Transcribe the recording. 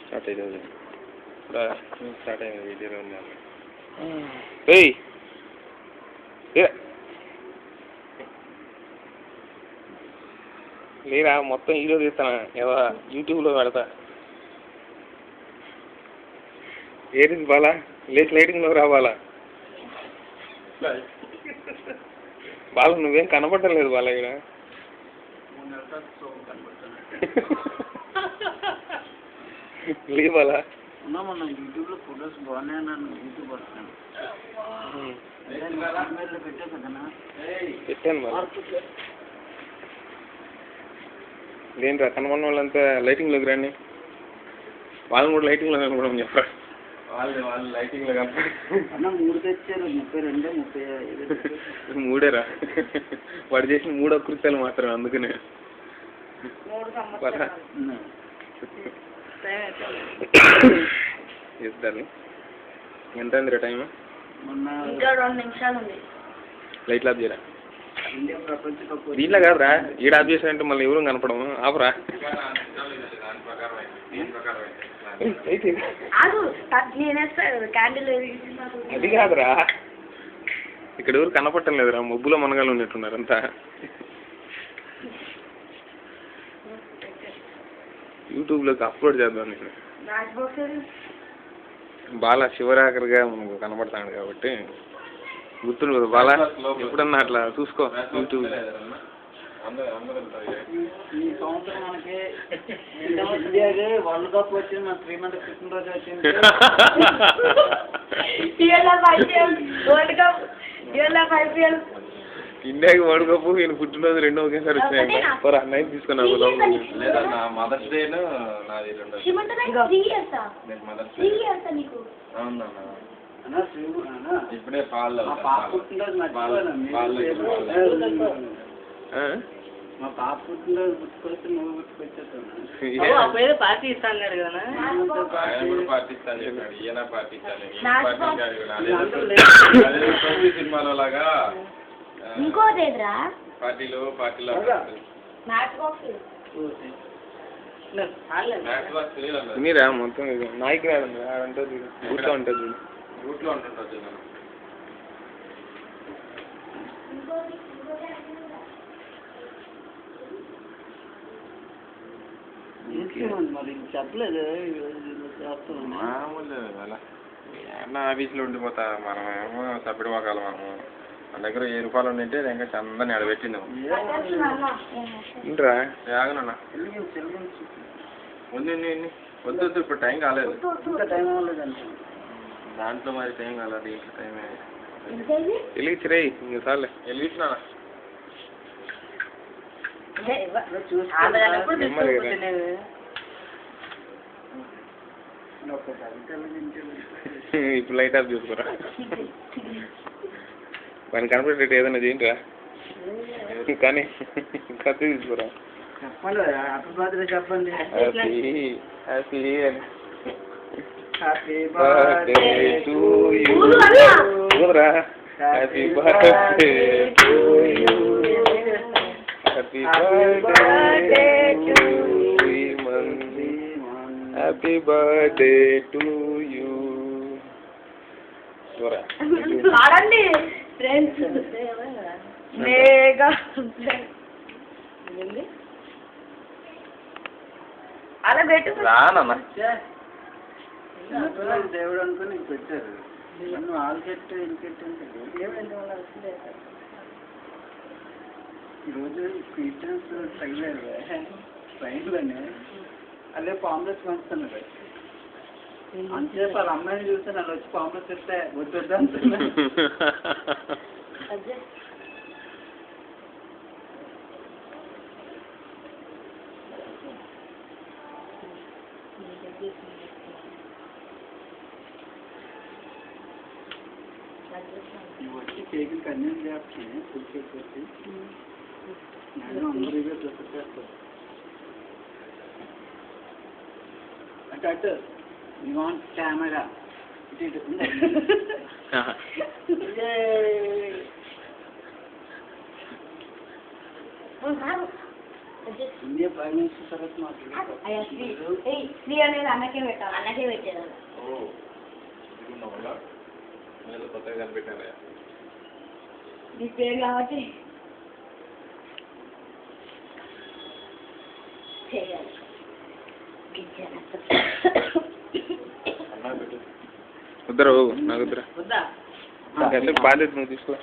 Start అవుతుంది start అయింది వీడియోలో ఉన్నాను. ఏయ్ లేరా మొత్తం వీడియో తీస్తానా ఏదో యూట్యూబ్లో పెడతా. ఏది బాలా లేచి లైటింగ్లో రావాలా బాల నువ్వేం కనపడటం లేదు బాల ఇక్కడ. లేవాలా యూట్యూబ్లో ఫొటోస్ బాగున్నాయి యూట్యూబ్ వస్తాను పెట్టాను బాల. ఏంట్రా కనబడిన వాళ్ళంతా లైటింగ్లోకి రండి. వాళ్ళని కూడా లైటింగ్లో కనపడమని చెప్పరా. వాళ్ళు లైటింగ్లో కనపడి 3 తెచ్చారు 32 35 మూడేరా వాడు చేసిన 3 కృత్యాలు మాత్రమే అందుకనే. చేద్దాన్ని ఎంత అయిందిరా టైం? ఇంకా 2 నిమిషాలు ఉంది. లైట్లు ఆఫ్ చేయరా. దీంట్లో కాదురా ఈడ ఆఫ్ చేసారంటే మళ్ళీ ఎవరు కనపడము ఆపరా. అది కాదురా ఇక్కడ ఎవరు కనపడటం లేదురా మబ్బులో మనగాళ్ళు ఉన్నట్టున్నారు అంతా. యూట్యూబ్లోకి అప్లోడ్ చేద్దాం నేను. బాలా శివరాకరిగా మనకు కనపడతాడు కాబట్టి గుర్తుండు కదా బాలా. ఎప్పుడన్నా అట్లా చూసుకో యూట్యూబ్. ఈ సంవత్సరం మనకి ఇండియాకి వరల్డ్ కప్ వచ్చింది. మన శ్రీమంత కృష్ణరాజు వచ్చింది. ఇండియాకి వరల్డ్ కప్ నేను పుట్టినరోజు 2 ఒకేసారి వచ్చినాయి. నైట్ తీసుకున్నాను. లేదన్నా మదర్స్ డే నాది 2 ఇప్పుడే పాలు మా పాప పుట్టినరోజు గుర్తుకొస్తే నువ్వు గుర్తుకొచ్చేస్తాను. పార్టీ ఇస్తాను కదా. పార్టీ ఇస్తాను చెప్పాడు. ఈయన పార్టీ ఇస్తాను సినిమాలో లాగా పార్టీలో మీరా మొత్తం నాయకు రాదంటే ఊట్లో ఉంటుంది. రూట్లో ఉంటుంటుంది. మరి చెప్పలేదు మామూలు అలా ఏమన్నా ఆఫీస్లో ఉండిపోతా. మనమేమో సభ్యుడు మొక్కలు మనము మన దగ్గర 1000 రూపాయలు ఉండింటే ఇంకా చందని అడబెట్టింది. ఏంట్రా ఆగనన్నా వద్దు ఇప్పుడు టైం కాలేదు. దాంట్లో మరి టైం కాలేదు. దీంట్లో టైమే వెలిగించిరే ఇంక సార్లే వెలిగించినా. ఇప్పుడు లైట్ ఆఫ్ చూసుకోరా. వాడిని కనపడేటట్టు ఏదైనా చేయండిరా. కానీ కత్తి తీసుకోరా. చెప్పండి హ్యాపీ బర్త్డే చెప్పండి. Happy birthday to you. Happy birthday to you. Happy birthday to మంది. Happy birthday to you. ఆడండి ఫ్రెండ్స్. మేఘా అలా పెట్టు రానన్నా. దేవుడు అనుకుని నీకు పెట్టారు. నన్ను ఆలు చెట్టు ఇల్లు చెట్టు ఈరోజు క్రిస్టియన్స్ ట్రైన్లోనే అదే పాంప్లెట్స్ పంచుతున్నారు. అంతసేపు వాళ్ళ అమ్మాయిని చూస్తే నన్ను వచ్చి పాంప్లెట్స్ ఇస్తే వద్దు అంటున్నా. వచ్చి కేకులు కన్వీన్ చేస్తాను ఫుడ్ కేక్ వచ్చి నేను అందరూ ప్రిఫర్ చేస్తాను. అటు యూ వాంట్ కెమెరా ఇటు ఇండియా ప్రైమ్ మినిస్టర్ తర్వాత మాకు అయ్యా శ్రీ అనేది అన్నకే పెట్టాలి. అన్నకే పెట్టేదాన్ని. కొత్తగా కనిపెట్టారా? నీ పేరు కాబట్టి చేయాలి. వద్దరా బాబు, నాకు వద్దరా. వద్దా బాధ్యత నువ్వు తీసుకో.